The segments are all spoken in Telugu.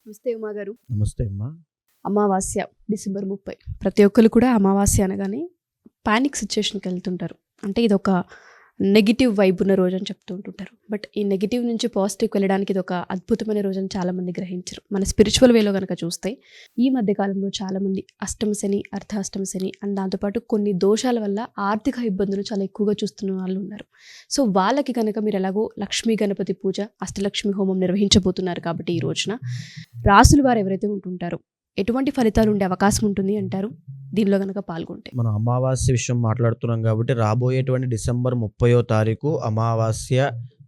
నమస్తే ఉమా గారు. నమస్తే అమ్మా. అమావాస్య డిసెంబర్ 30. ప్రతి ఒక్కరు కూడా అమావాస్య అనగానే పానిక్ సిచ్యుయేషన్కి వెళ్తుంటారు. అంటే ఇదొక నెగిటివ్ వైబ్ ఉన్న రోజు అని చెప్తూ ఉంటుంటారు. బట్ ఈ నెగిటివ్ నుంచి పాజిటివ్కి వెళ్ళడానికి ఇది ఒక అద్భుతమైన రోజు అని చాలామంది గ్రహించరు. మన స్పిరిచువల్ వేలో కనుక చూస్తే ఈ మధ్య కాలంలో చాలామంది అష్టమ శని, అర్ధాష్టమ శని అండ్ దాంతోపాటు కొన్ని దోషాల వల్ల ఆర్థిక ఇబ్బందులు చాలా ఎక్కువగా చూస్తున్న వాళ్ళు ఉన్నారు. సో వాళ్ళకి కనుక మీరు ఎలాగో లక్ష్మీ గణపతి పూజ, అష్టలక్ష్మి హోమం నిర్వహించబోతున్నారు కాబట్టి ఈ రోజున రాసుల వారు ఎవరైతే ఉంటుంటారో ఎటువంటి ఫలితాలు ఉండే అవకాశం ఉంటుంది అంటారు దీనిలో కనుక పాల్గొంటే? మనం అమావాస్య విషయం మాట్లాడుతున్నాం కాబట్టి రాబోయేటువంటి డిసెంబర్ 30వ తారీఖు అమావాస్య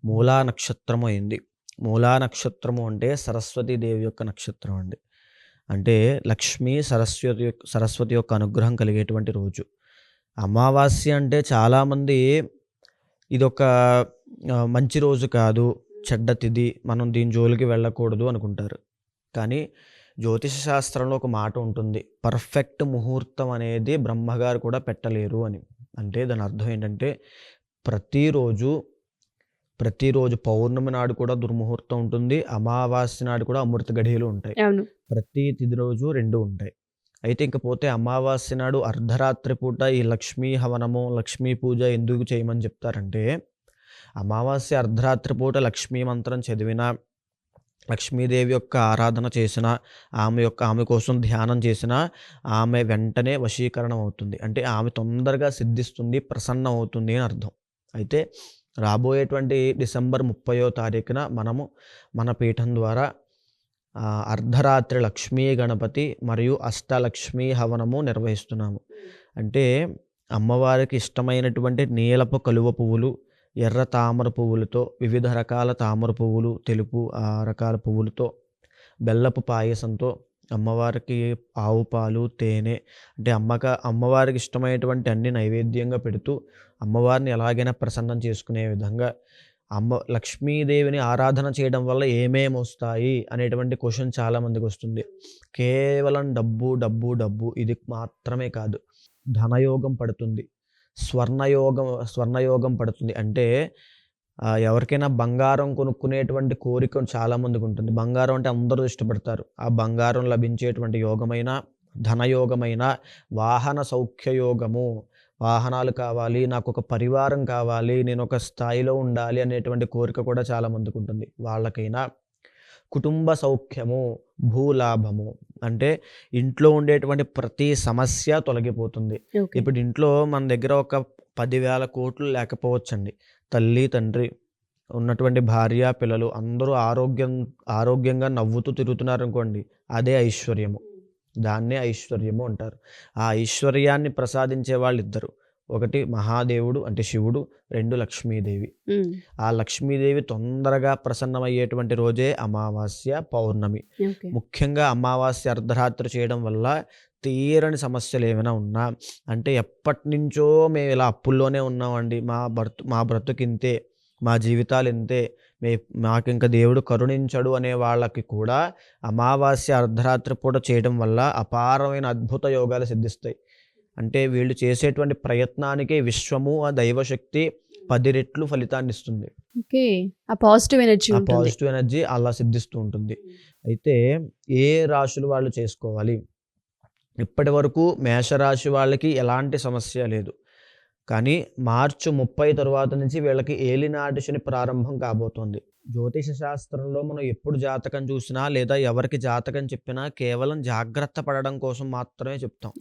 మూలా నక్షత్రము అయింది. మూలా నక్షత్రము అంటే సరస్వతీదేవి యొక్క నక్షత్రం అండి. అంటే లక్ష్మీ సరస్వతి యొక్క అనుగ్రహం కలిగేటువంటి రోజు. అమావాస్య అంటే చాలామంది ఇదొక మంచి రోజు కాదు, చెడ్డ తిథి, మనం దీని జోలికి వెళ్ళకూడదు అనుకుంటారు. కానీ జ్యోతిష శాస్త్రంలో ఒక మాట ఉంటుంది, పర్ఫెక్ట్ ముహూర్తం అనేది బ్రహ్మగారు కూడా పెట్టలేరు అని. అంటే దాని అర్థం ఏంటంటే ప్రతిరోజు పౌర్ణమి నాడు కూడా దుర్ముహూర్తం ఉంటుంది, అమావాస్య నాడు కూడా అమృత గడియలు ఉంటాయి. ప్రతి తిథి రోజు 2 ఉంటాయి. అయితే ఇంకపోతే అమావాస్య నాడు అర్ధరాత్రి పూట ఈ లక్ష్మీ హవనము, లక్ష్మీ పూజ ఎందుకు చేయమని చెప్తారంటే, అమావాస్య అర్ధరాత్రి పూట లక్ష్మీ మంత్రం చదివినా, లక్ష్మీదేవి యొక్క ఆరాధన చేసిన, ఆమె కోసం ధ్యానం చేసిన ఆమె వెంటనే వశీకరణం అవుతుంది. అంటే ఆమె తొందరగా సిద్ధిస్తుంది, ప్రసన్నం అవుతుంది అని అర్థం. అయితే రాబోయేటువంటి డిసెంబర్ 30వ తారీఖున మనము మన పీఠం ద్వారా అర్ధరాత్రి లక్ష్మీ గణపతి మరియు అష్టలక్ష్మీ హవనము నిర్వహిస్తున్నాము. అంటే అమ్మవారికి ఇష్టమైనటువంటి నీలపు కలువ పువ్వులు, ఎర్ర తామర పువ్వులతో, వివిధ రకాల తామర పువ్వులు, తెలుపు రకాల పువ్వులతో, బెల్లపు పాయసంతో, అమ్మవారికి ఆవు పాలు, తేనె, అంటే అమ్మవారికి ఇష్టమైనటువంటి అన్ని నైవేద్యంగా పెడుతూ అమ్మవారిని ఎలాగైనా ప్రసన్నం చేసుకునే విధంగా లక్ష్మీదేవిని ఆరాధన చేయడం వల్ల ఏమేమి వస్తాయి అనేటువంటి క్వశ్చన్ చాలామందికి వస్తుంది. కేవలం డబ్బు ఇది మాత్రమే కాదు, ధనయోగం పడుతుంది, స్వర్ణయోగం పడుతుంది. అంటే ఎవరికైనా బంగారం కొనుక్కునేటువంటి కోరిక చాలామందికి ఉంటుంది. బంగారం అంటే అందరూ ఇష్టపడతారు. ఆ బంగారం లభించేటువంటి యోగమైన, ధనయోగమైన, వాహన సౌఖ్య యోగము, వాహనాలు కావాలి, నాకు ఒక పరివారం కావాలి, నేను ఒక స్థాయిలో ఉండాలి అనేటువంటి కోరిక కూడా చాలామందికి ఉంటుంది. వాళ్ళకైనా కుటుంబ సౌఖ్యము, భూలాభము, అంటే ఇంట్లో ఉండేటువంటి ప్రతి సమస్య తొలగిపోతుంది. ఇప్పుడు ఇంట్లో మన దగ్గర ఒక 10,000 కోట్లు లేకపోవచ్చండి, తల్లి తండ్రి ఉన్నటువంటి భార్య పిల్లలు అందరూ ఆరోగ్యంగా నవ్వుతూ తిరుగుతున్నారు అనుకోండి, అదే ఐశ్వర్యము. దాన్నే ఐశ్వర్యము అంటారు. ఆ ఐశ్వర్యాన్ని ప్రసాదించే వాళ్ళు ఇద్దరు, ఒకటి మహాదేవుడు అంటే శివుడు, 2 లక్ష్మీదేవి. ఆ లక్ష్మీదేవి తొందరగా ప్రసన్నమయ్యేటువంటి రోజే అమావాస్య, పౌర్ణమి. ముఖ్యంగా అమావాస్య అర్ధరాత్రి చేయడం వల్ల తీరని సమస్యలు ఏమైనా ఉన్నా, అంటే ఎప్పటి నుంచో మేము ఇలా అప్పుల్లోనే ఉన్నామండి, మా బ్రతుకు ఇంతే, మా జీవితాలు ఇంతే, మాకు ఇంకా దేవుడు కరుణించడు అనే వాళ్ళకి కూడా అమావాస్య అర్ధరాత్రి పూట చేయడం వల్ల అపారమైన అద్భుత యోగాలు సిద్ధిస్తాయి. అంటే వీళ్ళు చేసేటువంటి ప్రయత్నానికి విశ్వము, ఆ దైవశక్తి 10 రెట్లు ఫలితాన్ని ఇస్తుంది. ఆ పాజిటివ్ ఎనర్జీ అలా సిద్ధిస్తూ ఉంటుంది. అయితే ఏ రాశులు వాళ్ళు చేసుకోవాలి? ఇప్పటి వరకు మేషరాశి వాళ్ళకి ఎలాంటి సమస్య లేదు. కానీ మార్చి 30 తర్వాత నుంచి వీళ్ళకి ఏలినాటి శని ప్రారంభం కాబోతోంది. జ్యోతిష శాస్త్రంలో మనం ఎప్పుడు జాతకం చూసినా లేదా ఎవరికి జాతకం చెప్పినా కేవలం జాగ్రత్త పడడం కోసం మాత్రమే చెప్తాం.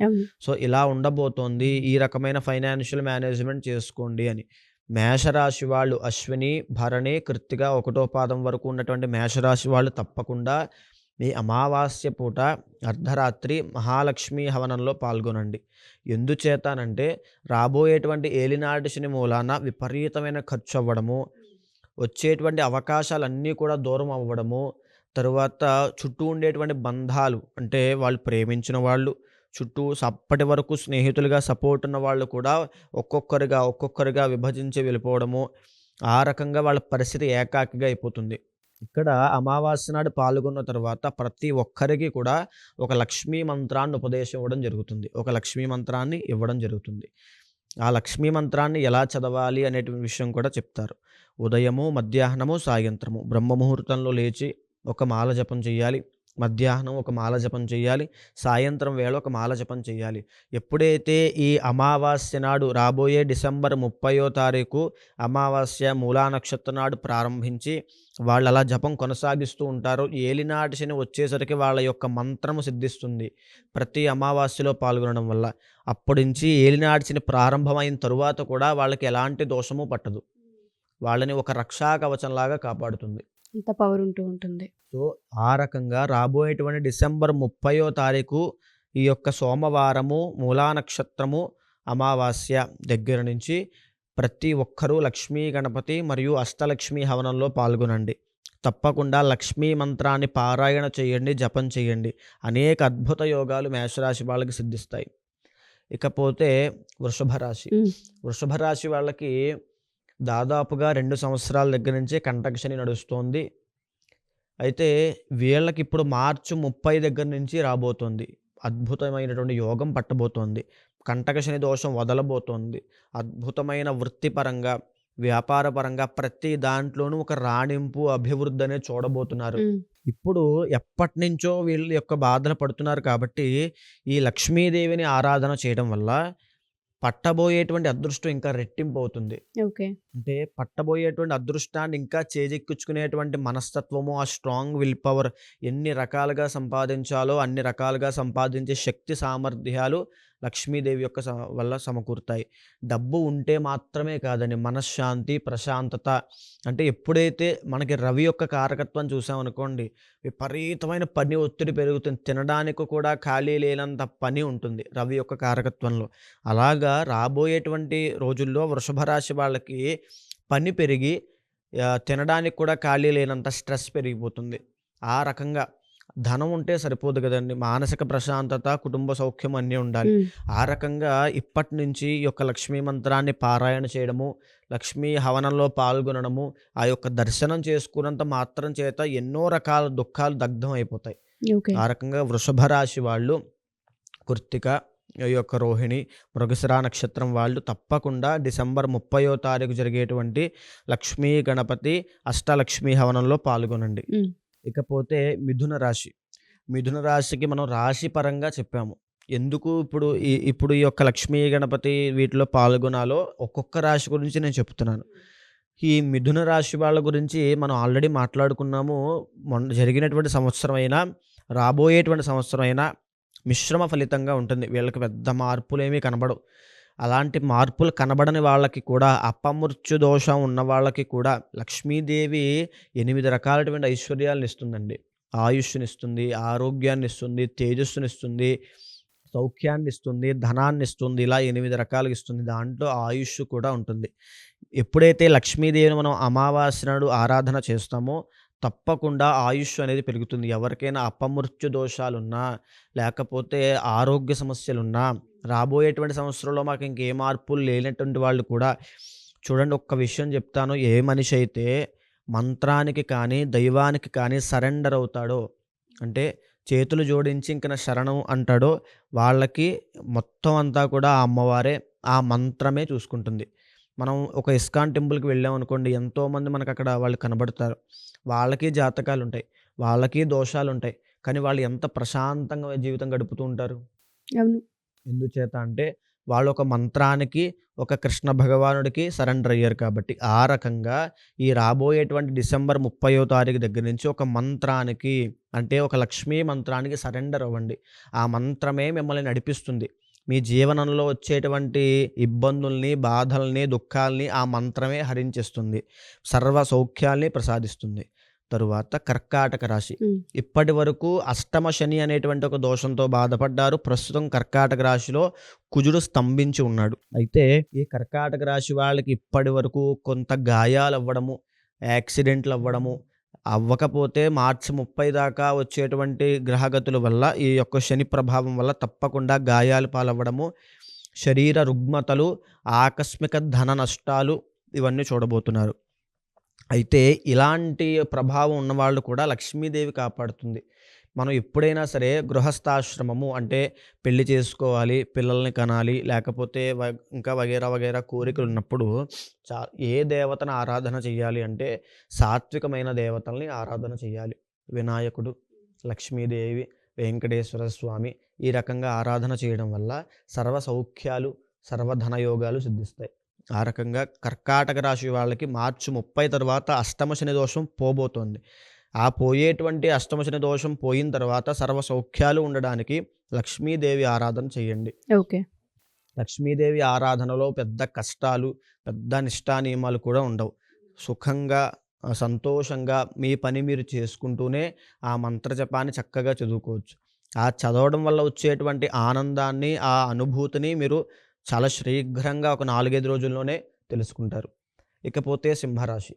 సో ఇలా ఉండబోతోంది, ఈ రకమైన ఫైనాన్షియల్ మేనేజ్మెంట్ చేసుకోండి అని. మేషరాశి వాళ్ళు అశ్విని, భరణి, కృత్తిక 1వ పాదం వరకు ఉన్నటువంటి మేషరాశి వాళ్ళు తప్పకుండా ఈ అమావాస్య పూట అర్ధరాత్రి మహాలక్ష్మి హవనంలో పాల్గొనండి. ఎందుచేతనంటే రాబోయేటువంటి ఏలినాటి శని మూలాన విపరీతమైన ఖర్చు అవ్వడము, వచ్చేటువంటి అవకాశాలన్నీ కూడా దూరం అవ్వడము, తరువాత చుట్టూ ఉండేటువంటి బంధాలు, అంటే వాళ్ళు ప్రేమించిన వాళ్ళు, చుట్టూ అప్పటి వరకు స్నేహితులుగా సపోర్ట్ ఉన్న వాళ్ళు కూడా ఒక్కొక్కరిగా విభజించి వెళ్ళిపోవడము, ఆ రకంగా వాళ్ళ పరిస్థితి ఏకాకిగా అయిపోతుంది. ఇక్కడ అమావాస్య నాడు పాల్గొన్న తర్వాత ప్రతి ఒక్కరికి కూడా ఒక లక్ష్మీ మంత్రాన్ని ఉపదేశం ఇవ్వడం జరుగుతుంది, ఒక లక్ష్మీ మంత్రాన్ని ఇవ్వడం జరుగుతుంది. ఆ లక్ష్మీ మంత్రాన్ని ఎలా చదవాలి అనేటువంటి విషయం కూడా చెప్తారు. ఉదయము, మధ్యాహ్నము, సాయంత్రము బ్రహ్మ ముహూర్తంలో లేచి ఒక మాల జపం చేయాలి. మధ్యాహ్నం ఒక మాల జపం చేయాలి. సాయంత్రం వేళ ఒక మాల జపం చేయాలి. ఎప్పుడైతే ఈ అమావాస్య నాడు రాబోయే డిసెంబర్ 30వ తారీఖు అమావాస్య మూలా నక్షత్రం నాడు ప్రారంభించి వాళ్ళు అలా జపం కొనసాగిస్తూ ఉంటారో ఏలినాటి శని వచ్చేసరికి వాళ్ళ యొక్క మంత్రము సిద్ధిస్తుంది. ప్రతి అమావాస్యలో పాల్గొనడం వల్ల. అప్పటి నుంచి ఏలినాటి శని ప్రారంభమైన తరువాత కూడా వాళ్ళకి ఎలాంటి దోషము పట్టదు. వాళ్ళని ఒక రక్షా కవచంలాగా కాపాడుతుంది. అంత పవర్ ఉంటూ ఉంటుంది. సో, ఆ రకంగా రాబోయేటువంటి డిసెంబర్ 30వ తారీఖు ఈ యొక్క సోమవారము, మూలా నక్షత్రము, అమావాస్య దగ్గర నుంచి ప్రతి ఒక్కరూ లక్ష్మీ గణపతి మరియు అష్టలక్ష్మీ హవనంలో పాల్గొనండి. తప్పకుండా లక్ష్మీ మంత్రాన్ని పారాయణ చేయండి, జపం చేయండి. అనేక అద్భుత యోగాలు మేషరాశి వాళ్ళకి సిద్ధిస్తాయి. ఇకపోతే వృషభ రాశి. హ్మ్. వృషభ రాశి వాళ్ళకి దాదాపుగా 2 సంవత్సరాల దగ్గర నుంచే కంటక శని నడుస్తోంది. అయితే వీళ్ళకి ఇప్పుడు మార్చి 30 దగ్గర నుంచి రాబోతోంది. అద్భుతమైనటువంటి యోగం పట్టబోతోంది. కంటక శని దోషం వదలబోతోంది. అద్భుతమైన వృత్తిపరంగా, వ్యాపారపరంగా ప్రతి దాంట్లోనూ ఒక రాణింపు, అభివృద్ధి అనేది చూడబోతున్నారు. హ్మ్. ఇప్పుడు ఎప్పటినుంచో వీళ్ళ యొక్క బాధలు పడుతున్నారు కాబట్టి ఈ లక్ష్మీదేవిని ఆరాధన చేయడం వల్ల పట్టబోయేటువంటి అదృష్టం ఇంకా రెట్టింపు అవుతుంది. ఓకే. అంటే పట్టబోయేటువంటి అదృష్టాన్ని ఇంకా చేజిక్కించుకునేటువంటి మనస్తత్వము, ఆ స్ట్రాంగ్ విల్ పవర్ ఎన్ని రకాలుగా సంపాదించాలో అన్ని రకాలుగా సంపాదించే శక్తి సామర్థ్యాలు లక్ష్మీదేవి యొక్క వల్ల సమకూరుతాయి. డబ్బు ఉంటే మాత్రమే కాదండి, మనశ్శాంతి, ప్రశాంతత. అంటే ఎప్పుడైతే మనకి రవి యొక్క కారకత్వం చూసామనుకోండి, విపరీతమైన పని ఒత్తిడి పెరుగుతుంది. తినడానికి కూడా ఖాళీ లేనంత పని ఉంటుంది రవి యొక్క కారకత్వంలో. అలాగా రాబోయేటువంటి రోజుల్లో వృషభ రాశి వాళ్ళకి పని పెరిగి తినడానికి కూడా ఖాళీ లేనంత స్ట్రెస్ పెరిగిపోతుంది. ఆ రకంగా ధనం ఉంటే సరిపోదు కదండి, మానసిక ప్రశాంతత, కుటుంబ సౌఖ్యం అన్నీ ఉండాలి. హ్మ్. ఆ రకంగా ఇప్పటి నుంచి ఈ యొక్క లక్ష్మీ మంత్రాన్ని పారాయణ చేయడము, లక్ష్మీ హవనంలో పాల్గొనడము, ఆ యొక్క దర్శనం చేసుకున్నంత మాత్రం చేత ఎన్నో రకాల దుఃఖాలు దగ్ధం అయిపోతాయి. ఓకే. ఆ రకంగా వృషభ రాశి వాళ్ళు కృత్తిక, ఈ యొక్క రోహిణి, మృగశిర నక్షత్రం వాళ్ళు తప్పకుండా డిసెంబర్ 30వ తారీఖు జరిగేటువంటి లక్ష్మీ గణపతి అష్టలక్ష్మీ హవనంలో పాల్గొనండి. హ్మ్. ఇకపోతే మిథున రాశి. మిథున రాశికి మనం రాశి పరంగా చెప్పాము. ఎందుకు ఇప్పుడు ఈ యొక్క లక్ష్మీ గణపతి వీటిలో పాల్గొనాలో ఒక్కొక్క రాశి గురించి నేను చెప్తున్నాను. ఈ మిథున రాశి వాళ్ళ గురించి మనం ఆల్రెడీ మాట్లాడుకున్నాము. మొన్న జరిగినటువంటి సంవత్సరం అయినా, రాబోయేటువంటి సంవత్సరం అయినా మిశ్రమ ఫలితంగా ఉంటుంది. వీళ్ళకి పెద్ద మార్పులేమీ కనబడవు. అలాంటి మార్పులు కనబడని వాళ్ళకి కూడా, అపమృత్యు దోషం ఉన్న వాళ్ళకి కూడా లక్ష్మీదేవి 8 రకాలైనటువంటి ఐశ్వర్యాలను ఇస్తుందండి. ఆయుష్నిస్తుంది, ఆరోగ్యాన్ని ఇస్తుంది, తేజస్సునిస్తుంది, సౌఖ్యాన్ని ఇస్తుంది, ధనాన్ని ఇస్తుంది. ఇలా 8 రకాలుగా ఇస్తుంది. దాంట్లో ఆయుష్ కూడా ఉంటుంది. ఎప్పుడైతే లక్ష్మీదేవిని మనం అమావాస్య నాడు ఆరాధన చేస్తామో తప్పకుండా ఆయుష్ అనేది పెరుగుతుంది. ఎవరికైనా అపమృత్యు దోషాలున్నా, లేకపోతే ఆరోగ్య సమస్యలున్నా, రాబోయేటువంటి సంవత్సరంలో మాకు ఇంకే మార్పులు లేనటువంటి వాళ్ళు కూడా చూడండి, ఒక్క విషయం చెప్తాను. ఏ మనిషి అయితే మంత్రానికి కానీ, దైవానికి కానీ సరెండర్ అవుతాడో, అంటే చేతులు జోడించి ఇంక నా శరణం అంటాడో, వాళ్ళకి మొత్తం అంతా కూడా ఆ అమ్మవారే, ఆ మంత్రమే చూసుకుంటుంది. మనం ఒక ఇస్కాన్ టెంపుల్‌కి వెళ్ళామనుకోండి, ఎంతోమంది మనకక్కడ వాళ్ళు కనబడతారు. వాళ్ళకి జాతకాలుంటాయి. వాళ్ళకి దోషాలుంటాయి. కానీ వాళ్ళు ఎంత ప్రశాంతంగా జీవితం గడుపుతూ ఉంటారు. అవును. ఎందుచేత అంటే వాళ్ళు ఒక మంత్రానికి, ఒక కృష్ణ భగవానుడికి సరెండర్ అయ్యారు కాబట్టి. ఆ రకంగా ఈ రాబోయేటువంటి డిసెంబర్ 30వ తారీఖు దగ్గర నుంచి ఒక మంత్రానికి, అంటే ఒక లక్ష్మీ మంత్రానికి సరెండర్ అవ్వండి. ఆ మంత్రమే మిమ్మల్ని నడిపిస్తుంది. మీ జీవనంలో వచ్చేటువంటి ఇబ్బందుల్ని, బాధల్ని, దుఃఖాల్ని ఆ మంత్రమే హరించేస్తుంది. సర్వ సౌఖ్యాల్ని ప్రసాదిస్తుంది. తరువాత కర్కాటక రాశి. హ్మ్. ఇప్పటి వరకు అష్టమ శని అనేటువంటి ఒక దోషంతో బాధపడ్డారు. ప్రస్తుతం కర్కాటక రాశిలో కుజుడు స్తంభించి ఉన్నాడు. అయితే ఈ కర్కాటక రాశి వాళ్ళకి ఇప్పటి వరకు కొంత గాయాలు అవ్వడము, యాక్సిడెంట్లు అవ్వడము, అవ్వకపోతే మార్చి 30 దాకా వచ్చేటువంటి గ్రహగతుల వల్ల, ఈ యొక్క శని ప్రభావం వల్ల తప్పకుండా గాయాలు పాలవ్వడము, శరీర రుగ్మతలు, ఆకస్మిక ధన నష్టాలు ఇవన్నీ చూడబోతున్నారు. అయితే ఇలాంటి ప్రభావం ఉన్నవాళ్ళు కూడా లక్ష్మీదేవి కాపాడుతుంది. మనం ఎప్పుడైనా సరే గృహస్థాశ్రమము, అంటే పెళ్లి చేసుకోవాలి, పిల్లల్ని కనాలి, లేకపోతే ఇంకా వగైరా వగైరా కోరికలు ఉన్నప్పుడు ఏ దేవతను ఆరాధన చేయాలి అంటే సాత్వికమైన దేవతల్ని ఆరాధన చేయాలి. వినాయకుడు, లక్ష్మీదేవి, వెంకటేశ్వర స్వామి ఈ రకంగా ఆరాధన చేయడం వల్ల సర్వ సౌఖ్యాలు, సర్వధనయోగాలు సిద్ధిస్తాయి. ఆ రకంగా కర్కాటక రాశి వాళ్ళకి మార్చి 30 తర్వాత అష్టమ శని దోషం పోబోతోంది. ఆ పోయేటువంటి అష్టమ శని దోషం పోయిన తర్వాత సర్వ సౌఖ్యాలు ఉండడానికి లక్ష్మీదేవి ఆరాధన చేయండి. ఓకే. లక్ష్మీదేవి ఆరాధనలో పెద్ద కష్టాలు, పెద్ద నిష్ఠానియమాలు కూడా ఉండవు. సుఖంగా, సంతోషంగా మీ పని మీరు చేసుకుంటూనే ఆ మంత్రజపాన్ని చక్కగా చదువుకోవచ్చు. ఆ చదవడం వల్ల వచ్చేటువంటి ఆనందాన్ని, ఆ అనుభూతిని మీరు చాలా శీఘ్రంగా ఒక 4, 5 రోజుల్లోనే తెలుసుకుంటారు. ఇకపోతే సింహరాశి.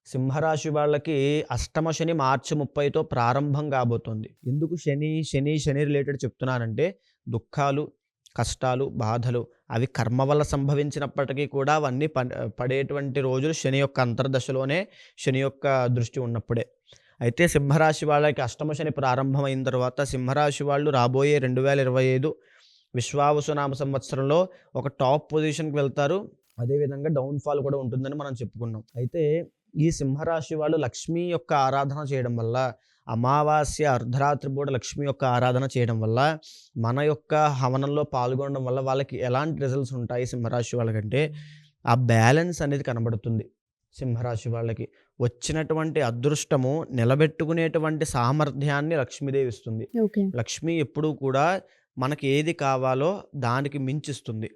సింహరాశి వాళ్ళకి అష్టమ శని మార్చి 30తో ప్రారంభం కాబోతోంది. ఎందుకు శని రిలేటెడ్ చెప్తున్నానంటే దుఃఖాలు, కష్టాలు, బాధలు అవి కర్మ వల్ల సంభవించినప్పటికీ కూడా అవన్నీ పడేటువంటి రోజులు శని యొక్క అంతర్దశలోనే, శని యొక్క దృష్టి ఉన్నప్పుడే. అయితే సింహరాశి వాళ్ళకి అష్టమ శని ప్రారంభమైన తర్వాత సింహరాశి వాళ్ళు రాబోయే 2025 విశ్వావసునామ సంవత్సరంలో ఒక టాప్ పొజిషన్కి వెళ్తారు. అదేవిధంగా డౌన్ఫాల్ కూడా ఉంటుందని మనం చెప్పుకున్నాం. అయితే ఈ సింహరాశి వాళ్ళు లక్ష్మీ యొక్క ఆరాధన చేయడం వల్ల, అమావాస్య అర్ధరాత్రి పూట లక్ష్మి యొక్క ఆరాధన చేయడం వల్ల, మన యొక్క హవనంలో పాల్గొనడం వల్ల వాళ్ళకి ఎలాంటి రిజల్ట్స్ ఉంటాయి సింహరాశి వాళ్ళకంటే ఆ బ్యాలెన్స్ అనేది కనబడుతుంది. సింహరాశి వాళ్ళకి వచ్చినటువంటి అదృష్టము నిలబెట్టుకునేటువంటి సామర్థ్యాన్ని లక్ష్మీదేవి ఇస్తుంది. ఓకే. లక్ష్మి ఎప్పుడూ కూడా మనకి ఏది కావాలో దానికి మించిస్తుంది.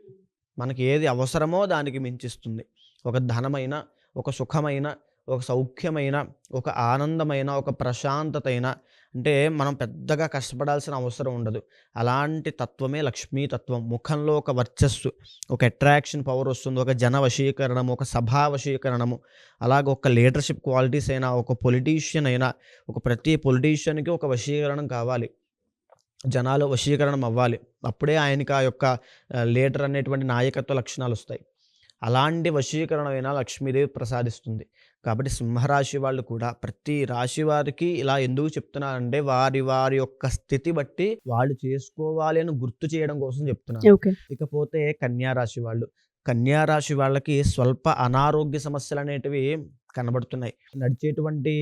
మనకి ఏది అవసరమో దానికి మించిస్తుంది. ఒక ధనమైన, ఒక సుఖమైన, ఒక సౌఖ్యమైన, ఒక ఆనందమైన, ఒక ప్రశాంతతైన, అంటే మనం పెద్దగా కష్టపడాల్సిన అవసరం ఉండదు. అలాంటి తత్వమే లక్ష్మీ తత్వం. ముఖంలో ఒక వర్చస్సు, ఒక అట్రాక్షన్ పవర్ వస్తుంది. ఒక జన వశీకరణము, ఒక సభా వశీకరణము, అలాగే ఒక లీడర్షిప్ క్వాలిటీస్ అయినా, ఒక పొలిటీషియన్ అయినా, ప్రతి పొలిటీషియన్కి ఒక వశీకరణం కావాలి. జనాలు వశీకరణం అవ్వాలి. అప్పుడే ఆయనకి ఆ యొక్క లీడర్ అనేటువంటి నాయకత్వ లక్షణాలు వస్తాయి. అలాంటి వశీకరణమైన లక్ష్మీదేవి ప్రసాదిస్తుంది. కాబట్టి సింహరాశి వాళ్ళు కూడా ప్రతి రాశి వారికి ఇలా ఎందుకు చెప్తున్నానంటే వారి వారి యొక్క స్థితి బట్టి వాళ్ళు చేసుకోవాలి అని గుర్తు చేయడం కోసం చెప్తున్నాను. ఓకే. ఇకపోతే కన్యారాశి వాళ్ళు. కన్యారాశి వాళ్ళకి స్వల్ప అనారోగ్య సమస్యలు అనేటివి కనబడుతున్నాయి. నడిచేటువంటి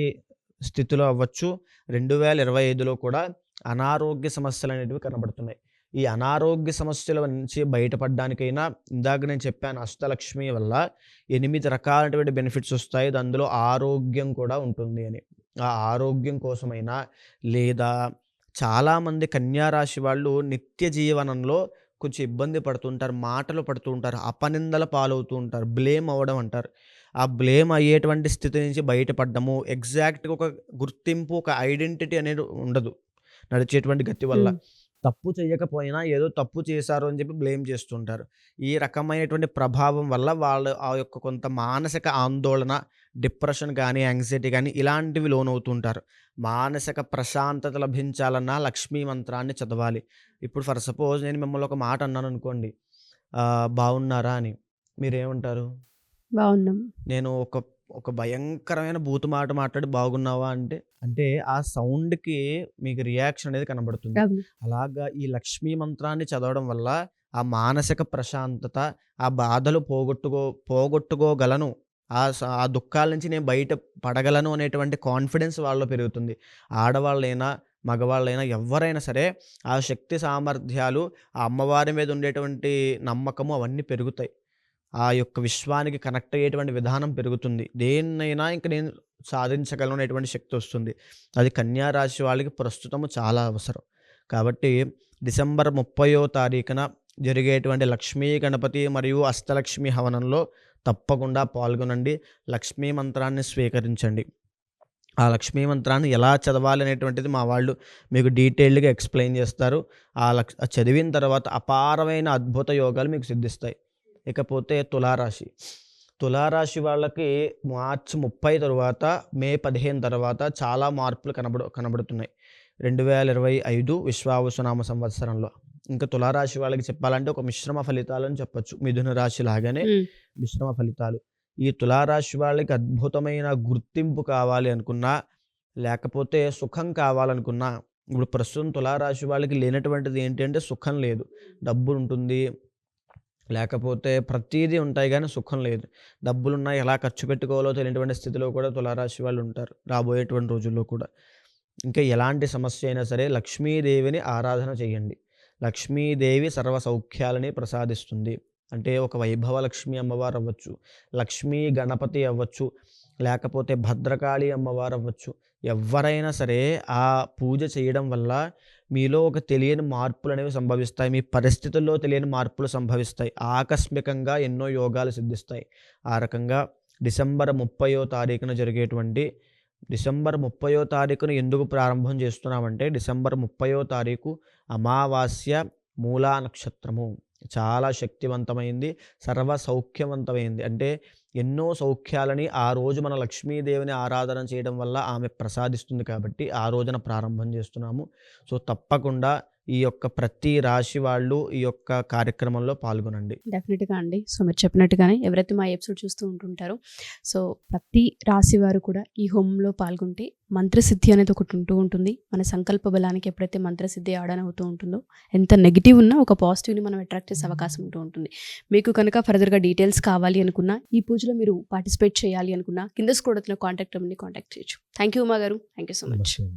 స్థితిలో అవ్వచ్చు, 2025లో కూడా అనారోగ్య సమస్యలు అనేటివి కనబడుతున్నాయి. ఈ అనారోగ్య సమస్యల నుంచి బయటపడడానికైనా ఇందాక నేను చెప్పాను అష్టలక్ష్మి వల్ల 8 రకాలైనటువంటి బెనిఫిట్స్ వస్తాయి. అందులో ఆరోగ్యం కూడా ఉంటుంది అని. ఆ ఆరోగ్యం కోసమైనా, లేదా చాలామంది కన్యారాశి వాళ్ళు నిత్య జీవనంలో కొంచెం ఇబ్బంది పడుతుంటారు, మాటలు పడుతూ ఉంటారు, అపనిందల పాలవుతూ ఉంటారు, బ్లేమ్ అవ్వడం అంటారు. ఆ బ్లేమ్ అయ్యేటువంటి స్థితి నుంచి బయటపడ్డము, ఎగ్జాక్ట్గా ఒక గుర్తింపు, ఒక ఐడెంటిటీ అనేది ఉండదు నడిచేటువంటి గతి వల్ల. తప్పు చేయకపోయినా ఏదో తప్పు చేశారు అని చెప్పి బ్లేమ్ చేస్తుంటారు. ఈ రకమైనటువంటి ప్రభావం వల్ల వాళ్ళు ఆ యొక్క కొంత మానసిక ఆందోళన, డిప్రెషన్ కానీ, యాంగ్జైటీ కానీ ఇలాంటివి లోనవుతుంటారు. మానసిక ప్రశాంతత లభించాలన్నా లక్ష్మీ మంత్రాన్ని చదవాలి. ఇప్పుడు ఫర్ సపోజ్ నేను మిమ్మల్ని ఒక మాట అన్నాను అనుకోండి, బాగున్నారా అని, మీరేమంటారు? బాగున్నాం. నేను ఒక భయంకరమైన బూతు మాట మాట్లాడి బాగున్నావా అంటే ఆ సౌండ్‌కి మీకు రియాక్షన్ అనేది కనబడుతుంది. అవును. అలాగా ఈ లక్ష్మీ మంత్రాన్ని చదవడం వల్ల ఆ మానసిక ప్రశాంతత, ఆ బాధలు పోగొట్టుకోగలను. ఆ దుఃఖాల నుంచి నేను బయట పడగలను అనేటువంటి కాన్ఫిడెన్స్ వాళ్ళలో పెరుగుతుంది. ఆడవాళ్ళైనా, మగవాళ్ళైనా ఎవ్వరైనా సరే ఆ శక్తి సామర్థ్యాలు, ఆ అమ్మవారి మీద ఉండేటువంటి నమ్మకము అవన్నీ పెరుగుతాయి. ఆ యొక్క విశ్వానికి కనెక్ట్ అయ్యేటువంటి విధానం పెరుగుతుంది. దేన్నైనా ఇంక నేను సాధించగలను అనేటువంటి శక్తి వస్తుంది. అది కన్యా రాశి వాళ్ళకి ప్రస్తుతము చాలా అవసరం. కాబట్టి డిసెంబర్ 30వ తారీఖున జరిగేటువంటి లక్ష్మీ గణపతి మరియు అష్టలక్ష్మి హవనంలో తప్పకుండా పాల్గొనండి. లక్ష్మీ మంత్రాన్ని స్వీకరించండి. ఆ లక్ష్మీ మంత్రాన్ని ఎలా చదవాలి అనేటువంటిది మా వాళ్ళు మీకు డీటెయిల్డ్గా ఎక్స్ప్లెయిన్ చేస్తారు. చదివిన తర్వాత అపారమైన అద్భుత యోగాలు మీకు సిద్ధిస్తాయి. ఇకపోతే తులారాశి వాళ్ళకి మార్చి 30 తర్వాత, మే 15 తర్వాత చాలా మార్పులు కనబడుతున్నాయి 2025 విశ్వావసునామ సంవత్సరంలో. ఇంకా తులారాశి వాళ్ళకి చెప్పాలంటే ఒక మిశ్రమ ఫలితాలని చెప్పొచ్చు. మిథున రాశి లాగానే మిశ్రమ ఫలితాలు. ఈ తులారాశి వాళ్ళకి అద్భుతమైన గుర్తింపు కావాలి అనుకున్నా, లేకపోతే సుఖం కావాలనుకున్నా, ఇప్పుడు ప్రస్తుతం తులారాశి వాళ్ళకి లేనటువంటిది ఏంటంటే సుఖం లేదు. డబ్బు ఉంటుంది, లేకపోతే ప్రతీదీ ఉంటాయి కానీ సుఖం లేదు. డబ్బులున్నాయి, ఎలా ఖర్చు పెట్టుకోవాలో తెలియనటువంటి స్థితిలో కూడా తులారాశి వాళ్ళు ఉంటారు రాబోయేటువంటి రోజుల్లో కూడా. ఇంకా ఎలాంటి సమస్య అయినా సరే లక్ష్మీదేవిని ఆరాధన చేయండి. లక్ష్మీదేవి సర్వ సౌఖ్యాలని ప్రసాదిస్తుంది. అంటే ఒక వైభవ లక్ష్మి అమ్మవారు అవ్వచ్చు, లక్ష్మీ గణపతి అవ్వచ్చు, లేకపోతే భద్రకాళి అమ్మవారు అవ్వచ్చు. ఎవ్వరైనా సరే ఆ పూజ చేయడం వల్ల మీలో ఒక తెలియని మార్పులనేవి సంభవిస్తాయి. మీ పరిస్థితుల్లో తెలియని మార్పులు సంభవిస్తాయి. ఆకస్మికంగా ఎన్నో యోగాలు సిద్ధిస్తాయి. ఆ రకంగా డిసెంబర్ 30వ తారీఖున జరిగేటువంటి డిసెంబర్ 30వ తారీఖున ఎందుకు ప్రారంభం చేస్తున్నామంటే, డిసెంబర్ 30వ తారీఖు అమావాస్య, మూలా నక్షత్రము. చాలా శక్తివంతమైంది, సర్వ సౌఖ్యవంతమైంది. అంటే ఎన్నో సౌఖ్యాలని ఆ రోజు మన లక్ష్మీదేవిని ఆరాధన చేయడం వల్ల ఆమె ప్రసాదిస్తుంది కాబట్టి ఆ రోజున ప్రారంభం చేస్తున్నాము. సో తప్పకుండా ఈ యొక్క ప్రతి రాశి వాళ్ళు ఈ యొక్క కార్యక్రమంలో పాల్గొనండి. డెఫినెట్గా అండి. సో మీరు చెప్పినట్టుగానే ఎవరైతే మా ఎపిసోడ్ చూస్తూ ఉంటుంటారో, సో ప్రతి రాశి వారు కూడా ఈ హోమంలో పాల్గొంటే మంత్రసిద్ధి అనేది ఒకటి ఉంటూ ఉంటుంది. మన సంకల్ప బలానికి ఎప్పుడైతే మంత్రసిద్ధి ఆడన్ అవుతూ ఉంటుందో, ఎంత నెగిటివ్ ఉన్నా ఒక పాజిటివ్ని మనం అట్రాక్ట్ చేసే అవకాశం ఉంటూ ఉంటుంది. మీకు కనుక ఫర్దర్గా డీటెయిల్స్ కావాలి అనుకున్నా, ఈ పూజలో మీరు పార్టిసిపేట్ చేయాలి అనుకున్నా, కింద స్క్రోల్ అవుతున్న కాంటాక్ట్ నెంబర్ని కాంటాక్ట్ చేయొచ్చు. థ్యాంక్ యూ ఉమా గారు. Thank you so much. నమస్తే.